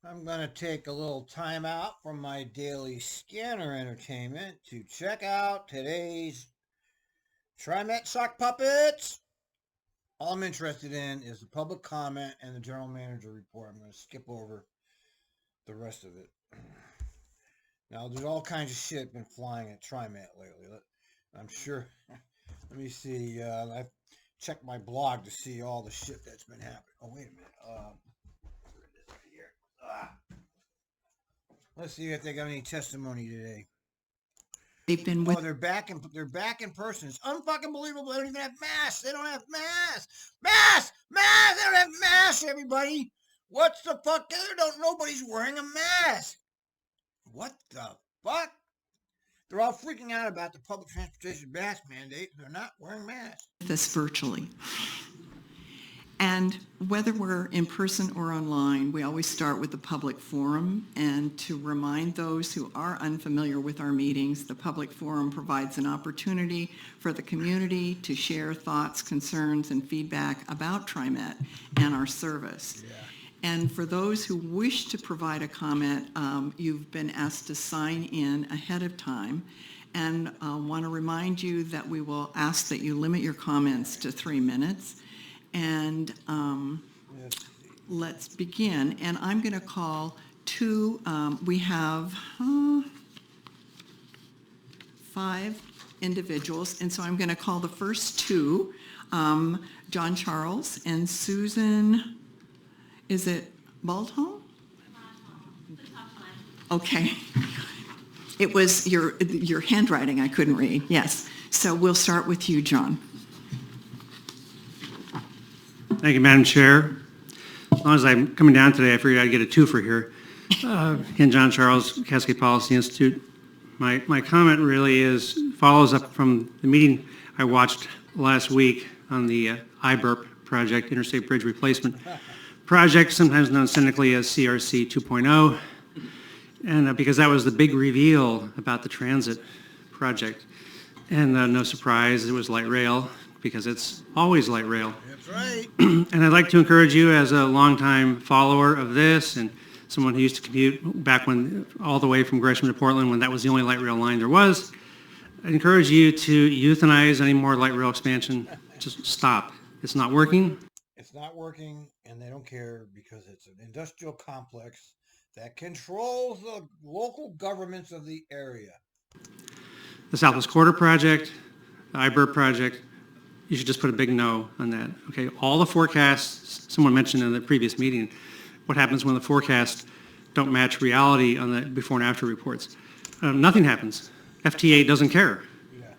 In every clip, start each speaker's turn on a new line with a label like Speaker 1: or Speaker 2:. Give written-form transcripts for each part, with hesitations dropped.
Speaker 1: I'm going to take a little time out from my daily scanner entertainment to check out today's Trimet sock puppets. All I'm interested in is the public comment and the general manager report. I'm going to skip over the rest of it. Now, there's all kinds of shit been flying at Trimet lately. I'm sure. Let me see. I've checked my blog to see all the shit that's been happening. Oh, wait a minute. Where it is right here. Let's see if they got any testimony today.
Speaker 2: They've been with.
Speaker 1: Oh, they're back in person. It's unfucking believable. They don't even have masks. They don't have masks. Masks. They don't have masks. Everybody, what's the fuck? Nobody's wearing a mask. What the fuck? They're all freaking out about the public transportation mask mandate. They're not wearing masks.
Speaker 2: This virtually. And whether we're in person or online, we always start with the public forum. And to remind those who are unfamiliar with our meetings, the public forum provides an opportunity for the community to share thoughts, concerns, and feedback about Trimet and our service. Yeah. And for those who wish to provide a comment, you've been asked to sign in ahead of time. And I want to remind you that we will ask that you limit your comments to 3 minutes. And let's begin. And I'm going to call two, we have 5 individuals. And so I'm going to call the first 2, John Charles and Susan, is it Baldholm? Okay. It was your handwriting I couldn't read, yes. So we'll start with you, John.
Speaker 3: Thank you, Madam Chair. As long as I'm coming down today, I figured I'd get a twofer here. Again, John Charles, Cascade Policy Institute. My comment really follows up from the meeting I watched last week on the IBERP project, Interstate Bridge Replacement Project, sometimes known cynically as CRC 2.0, and because that was the big reveal about the transit project. And no surprise, it was light rail, because it's always light rail.
Speaker 1: That's right.
Speaker 3: And I'd like to encourage you as a longtime follower of this and someone who used to commute back when all the way from Gresham to Portland when that was the only light rail line there was, I'd encourage you to euthanize any more light rail expansion. Just stop. It's not working.
Speaker 1: It's not working, and they don't care because it's an industrial complex that controls the local governments of the area.
Speaker 3: The Southwest Corridor project, the IBERT project, you should just put a big no on that. Okay, all the forecasts, someone mentioned in the previous meeting, what happens when the forecasts don't match reality on the before and after reports. Nothing happens. FTA doesn't care. Yeah.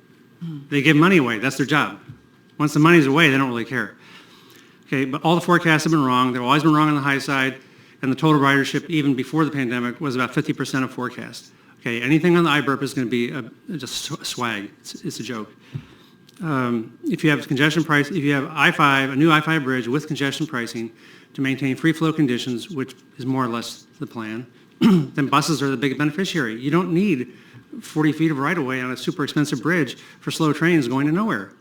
Speaker 3: They give money away. That's their job. Once the money's away, they don't really care. Okay, but all the forecasts have been wrong. They've always been wrong on the high side, and the total ridership, even before the pandemic, was about 50% of forecast. Okay, anything on the IBERP is going to be just swag. It's a joke. If you have congestion price, if you have I-5, a new I-5 bridge with congestion pricing to maintain free flow conditions, which is more or less the plan, then buses are the big beneficiary. You don't need 40 feet of right-of-way on a super expensive bridge for slow trains going to nowhere.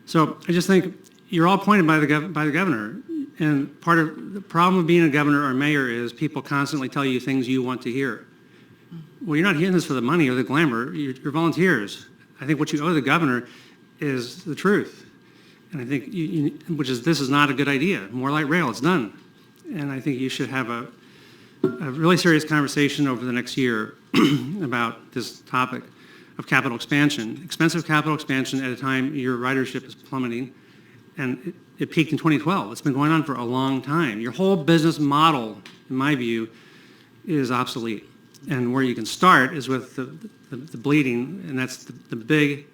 Speaker 3: So I just think you're all appointed by the governor, and part of the problem of being a governor or mayor is people constantly tell you things you want to hear. Well, you're not hearing this for the money or the glamour. You're volunteers. I think what you owe the governor is the truth. And I think, this is not a good idea. More light rail, it's done. And I think you should have a really serious conversation over the next year about this topic of capital expansion. Expensive capital expansion at a time your ridership is plummeting. And it peaked in 2012. It's been going on for a long time. Your whole business model, in my view, is obsolete. And where you can start is with the bleeding, and that's the big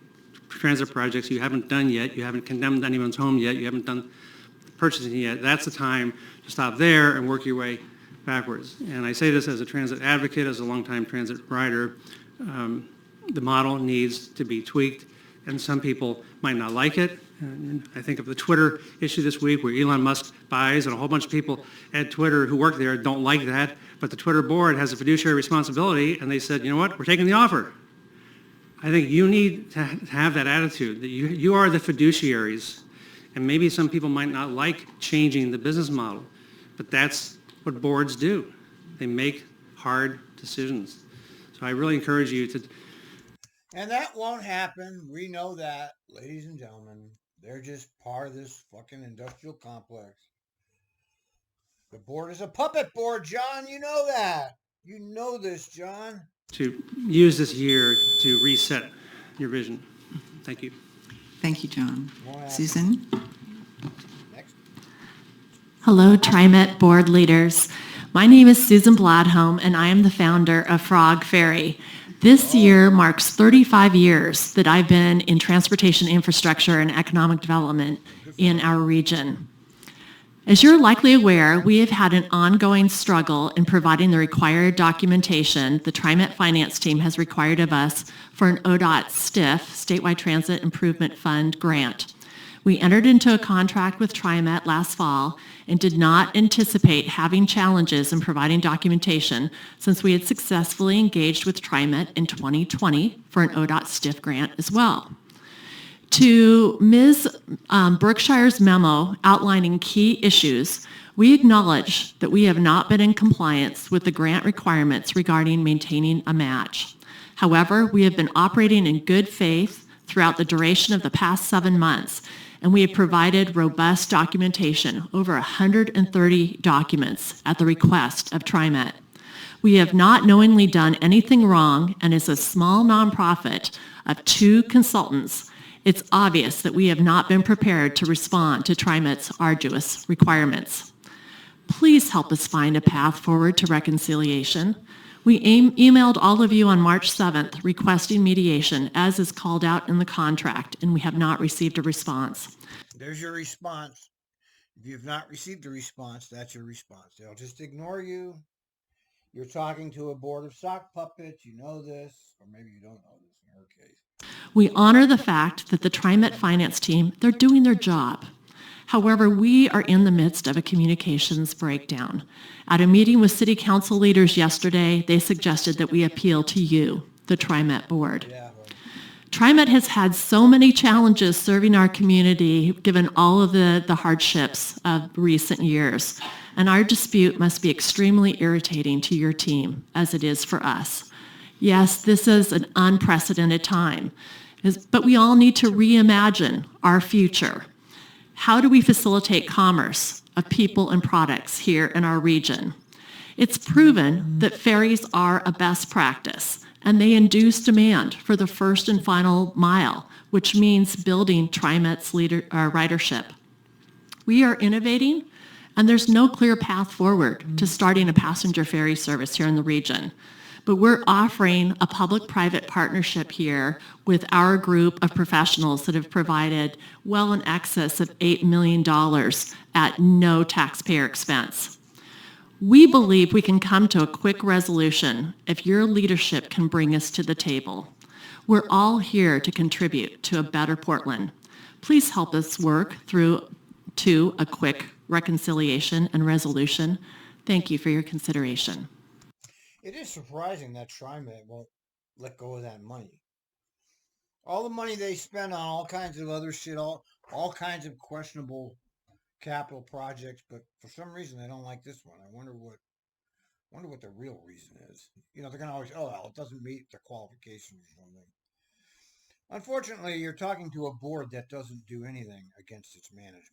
Speaker 3: transit projects you haven't done yet. You haven't condemned anyone's home yet. You haven't done purchasing yet. That's the time to stop there and work your way backwards. And I say this as a transit advocate, as a longtime transit rider. The model needs to be tweaked, and some people might not like it. And I think of the Twitter issue this week where Elon Musk buys, and a whole bunch of people at Twitter who work there don't like that. But the Twitter board has a fiduciary responsibility, and they said, you know what, we're taking the offer. I think you need to have that attitude, that you are the fiduciaries, and maybe some people might not like changing the business model, but that's what boards do. They make hard decisions. So I really encourage you to,
Speaker 1: And that won't happen. We know that, ladies and gentlemen. They're just part of this fucking industrial complex. The board is a puppet board, John. You know that. You know this, John.
Speaker 3: to use this year to reset your vision. Thank you.
Speaker 2: Thank you, John.
Speaker 1: Won't happen.
Speaker 2: Susan?
Speaker 1: Next.
Speaker 4: Hello, Trimet board leaders. My name is Susan Bladholm, and I am the founder of Frog Ferry. This year marks 35 years that I've been in transportation infrastructure and economic development in our region. As you're likely aware, we have had an ongoing struggle in providing the required documentation the Trimet finance team has required of us for an ODOT STIF, Statewide Transit Improvement Fund grant. We entered into a contract with Trimet last fall and did not anticipate having challenges in providing documentation since we had successfully engaged with Trimet in 2020 for an ODOT STIF grant as well. To Ms. Berkshire's memo outlining key issues, we acknowledge that we have not been in compliance with the grant requirements regarding maintaining a match. However, we have been operating in good faith throughout the duration of the past 7 months, and we have provided robust documentation, over 130 documents at the request of Trimet. We have not knowingly done anything wrong, and as a small nonprofit of 2 consultants, it's obvious that we have not been prepared to respond to Trimet's arduous requirements. Please help us find a path forward to reconciliation. We emailed all of you on March 7th requesting mediation, as is called out in the contract, and we have not received a response.
Speaker 1: There's your response. If you've not received a response, that's your response. They'll just ignore you. You're talking to a board of sock puppets. You know this, or maybe you don't know this in her case.
Speaker 4: We honor the fact that the Trimet finance team, they're doing their job. However, we are in the midst of a communications breakdown. At a meeting with city council leaders yesterday, they suggested that we appeal to you, the Trimet board.
Speaker 1: Yeah, well,
Speaker 4: Trimet has had so many challenges serving our community, given all of the hardships of recent years. And our dispute must be extremely irritating to your team, as it is for us. Yes, this is an unprecedented time, but we all need to reimagine our future. How do we facilitate commerce of people and products here in our region? It's proven that ferries are a best practice, and they induce demand for the first and final mile, which means building Trimet's ridership. We are innovating, and there's no clear path forward to starting a passenger ferry service here in the region. But we're offering a public-private partnership here with our group of professionals that have provided well in excess of $8 million at no taxpayer expense. We believe we can come to a quick resolution if your leadership can bring us to the table. We're all here to contribute to a better Portland. Please help us work through to a quick reconciliation and resolution. Thank you for your consideration.
Speaker 1: it is surprising that Trimet won't let go of that money. All the money they spend on all kinds of other shit, all kinds of questionable capital projects, but for some reason they don't like this one. I wonder what the real reason is. You know, they're gonna always, oh well, it doesn't meet the qualifications or something. Unfortunately, you're talking to a board that doesn't do anything against its management.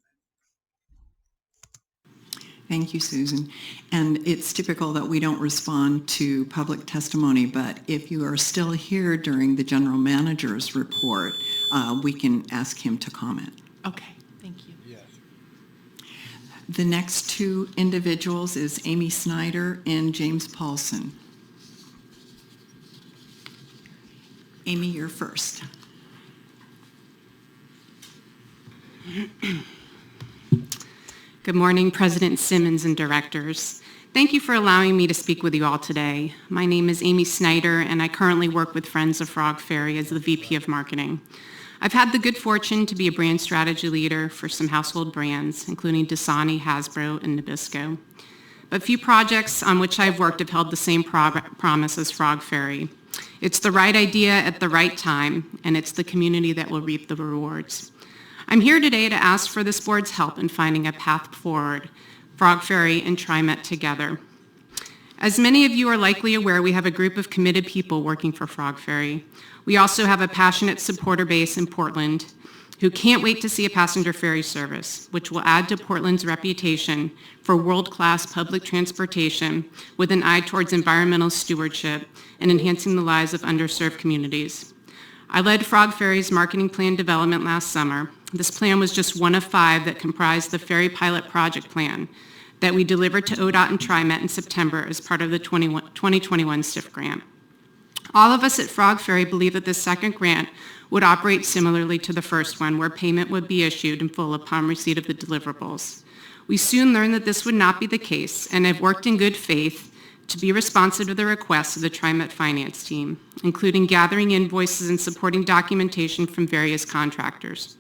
Speaker 2: Thank you, Susan. And it's typical that we don't respond to public testimony, but if you are still here during the general manager's report, we can ask him to comment.
Speaker 4: Okay, thank you.
Speaker 1: Yes.
Speaker 2: The next two individuals is Amy Snyder and James Paulson. Amy, you're first.
Speaker 5: Good morning, President Simmons and directors. Thank you for allowing me to speak with you all today. My name is Amy Snyder, and I currently work with Friends of Frog Ferry as the VP of Marketing. I've had the good fortune to be a brand strategy leader for some household brands, including Dasani, Hasbro, and Nabisco. But few projects on which I've worked have held the same promise as Frog Ferry. It's the right idea at the right time, and it's the community that will reap the rewards. I'm here today to ask for this board's help in finding a path forward, Frog Ferry and Trimet together. As many of you are likely aware, we have a group of committed people working for Frog Ferry. We also have a passionate supporter base in Portland who can't wait to see a passenger ferry service, which will add to Portland's reputation for world-class public transportation with an eye towards environmental stewardship and enhancing the lives of underserved communities. I led Frog Ferry's marketing plan development last summer. This plan was just one of 5 that comprised the Ferry Pilot Project Plan that we delivered to ODOT and Trimet in September as part of the 2021 SIF grant. All of us at Frog Ferry believe that this second grant would operate similarly to the first one, where payment would be issued in full upon receipt of the deliverables. We soon learned that this would not be the case and have worked in good faith to be responsive to the requests of the Trimet finance team, including gathering invoices and supporting documentation from various contractors.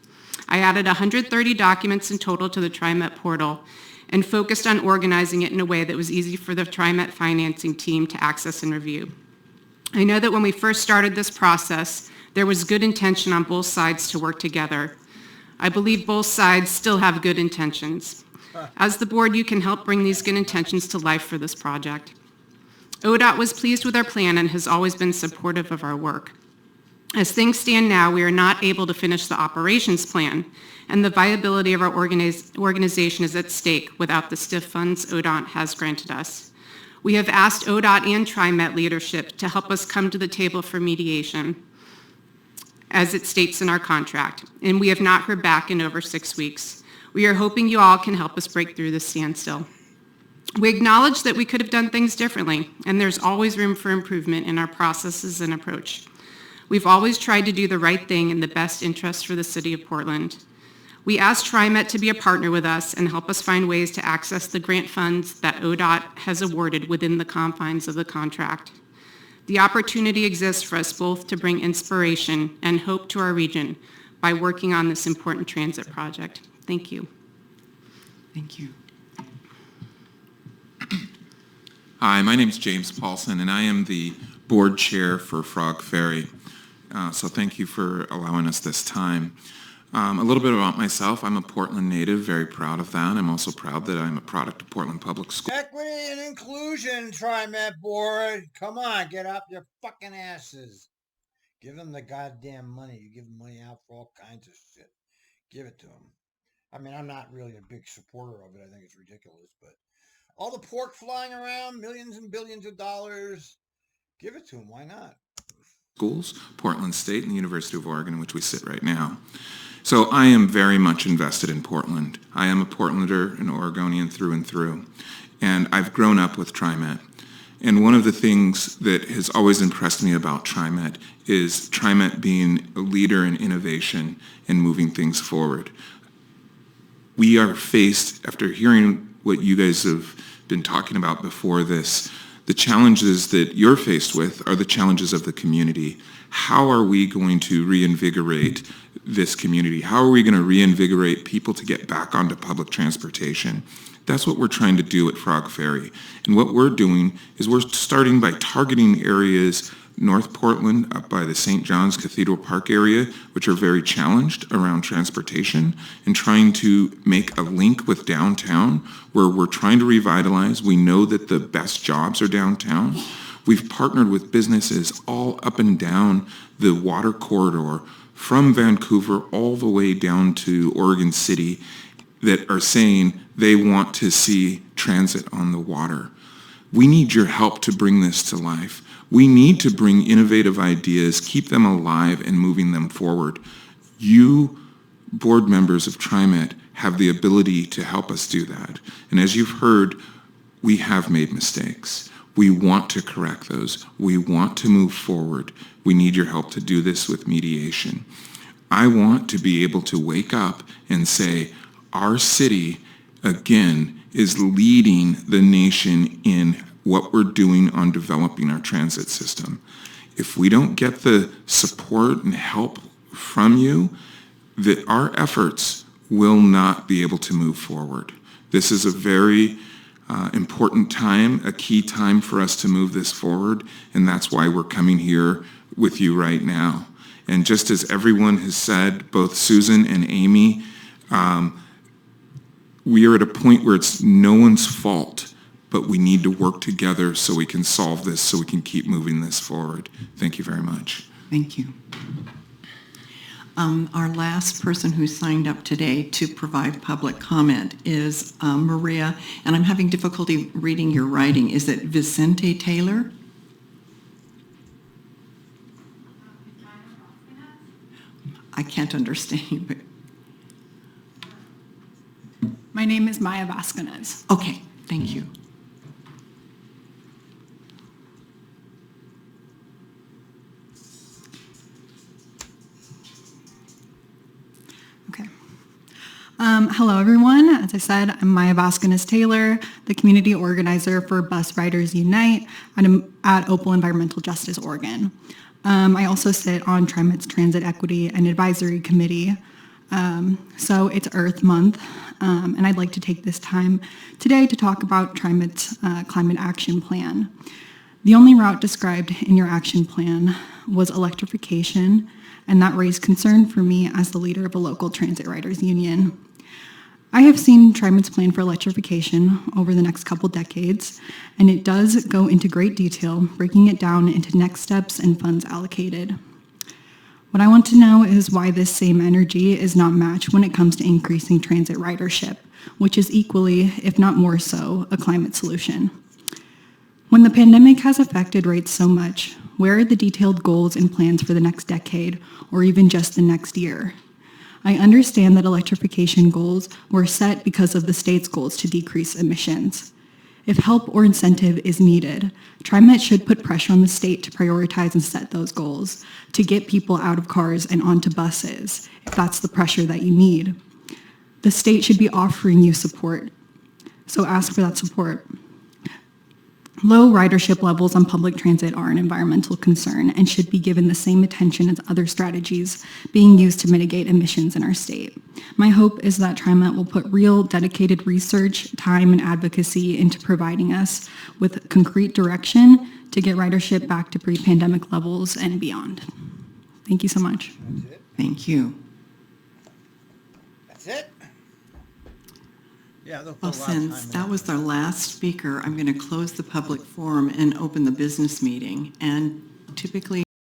Speaker 5: I added 130 documents in total to the Trimet portal and focused on organizing it in a way that was easy for the Trimet financing team to access and review. I know that when we first started this process, there was good intention on both sides to work together. I believe both sides still have good intentions. As the board, you can help bring these good intentions to life for this project. ODOT was pleased with our plan and has always been supportive of our work. As things stand now, we are not able to finish the operations plan, and the viability of our organization is at stake without the STIF funds ODOT has granted us. We have asked ODOT and Trimet leadership to help us come to the table for mediation, as it states in our contract, and we have not heard back in over 6 weeks. We are hoping you all can help us break through this standstill. We acknowledge that we could have done things differently, and there's always room for improvement in our processes and approach. We've always tried to do the right thing in the best interest for the city of Portland. We asked Trimet to be a partner with us and help us find ways to access the grant funds that ODOT has awarded within the confines of the contract. The opportunity exists for us both to bring inspiration and hope to our region by working on this important transit project. Thank you.
Speaker 2: Thank you.
Speaker 6: Hi, my name is James Paulson, and I am the board chair for Frog Ferry. So thank you for allowing us this time. A little bit about myself. I'm a Portland native, very proud of that. I'm also proud that I'm a product of Portland Public Schools.
Speaker 1: Equity and inclusion, Trimet board. Come on, get up your fucking asses. Give them the goddamn money. You give them money out for all kinds of shit. Give it to them. I mean, I'm not really a big supporter of it. I think it's ridiculous, but all the pork flying around, millions and billions of dollars, give it to them. Why not?
Speaker 6: Schools, Portland State, and the University of Oregon, in which we sit right now. So I am very much invested in Portland. I am a Portlander, an Oregonian through and through, and I've grown up with Trimet. And one of the things that has always impressed me about Trimet is Trimet being a leader in innovation and moving things forward. We are faced, after hearing what you guys have been talking about before this, the challenges that you're faced with are the challenges of the community. How are we going to reinvigorate this community? How are we going to reinvigorate people to get back onto public transportation? That's what we're trying to do at Frog Ferry. And what we're doing is we're starting by targeting areas North Portland, up by the St. John's Cathedral Park area, which are very challenged around transportation, and trying to make a link with downtown where we're trying to revitalize. We know that the best jobs are downtown. We've partnered with businesses all up and down the water corridor from Vancouver all the way down to Oregon City that are saying they want to see transit on the water. We need your help to bring this to life. We need to bring innovative ideas, keep them alive, and moving them forward. You, board members of Trimet, have the ability to help us do that. And as you've heard, we have made mistakes. We want to correct those. We want to move forward. We need your help to do this with mediation. I want to be able to wake up and say, our city, again, is leading the nation in what we're doing on developing our transit system. If we don't get the support and help from you, that our efforts will not be able to move forward. This is a very important time, a key time for us to move this forward, and that's why we're coming here with you right now. And just as everyone has said, both Susan and Amy, we are at a point where it's no one's fault but we need to work together so we can solve this, so we can keep moving this forward. Thank you very much.
Speaker 2: Thank you. Our last person who signed up today to provide public comment is Maria, and I'm having difficulty reading your writing. Is it Vicente Taylor? I can't understand. But...
Speaker 7: My name is Maya Vasquez.
Speaker 2: Okay, thank you.
Speaker 7: Okay. Hello, everyone. As I said, I'm Maya Vasquez Taylor, the community organizer for Bus Riders Unite at Opal Environmental Justice Oregon. I also sit on Trimet's Transit Equity and Advisory Committee. So it's Earth Month, and I'd like to take this time today to talk about Trimet's Climate Action Plan. The only route described in your action plan was electrification, and that raised concern for me as the leader of a local transit riders union. I have seen Trimet's plan for electrification over the next couple decades, and it does go into great detail, breaking it down into next steps and funds allocated. What I want to know is why this same energy is not matched when it comes to increasing transit ridership, which is equally, if not more so, a climate solution. When the pandemic has affected rates so much, where are the detailed goals and plans for the next decade, or even just the next year? I understand that electrification goals were set because of the state's goals to decrease emissions. If help or incentive is needed, Trimet should put pressure on the state to prioritize and set those goals, to get people out of cars and onto buses, if that's the pressure that you need. The state should be offering you support, so ask for that support. Low ridership levels on public transit are an environmental concern and should be given the same attention as other strategies being used to mitigate emissions in our state. My hope is that Trimet will put real, dedicated research, time, and advocacy into providing us with concrete direction to get ridership back to pre-pandemic levels and beyond. Thank you so much.
Speaker 1: That's it.
Speaker 2: Thank you.
Speaker 1: That's it. Yeah, they'll put
Speaker 2: Well,
Speaker 1: a lot of time
Speaker 2: since
Speaker 1: in
Speaker 2: that was our last speaker, I'm going to close the public forum and open the business meeting. And typically,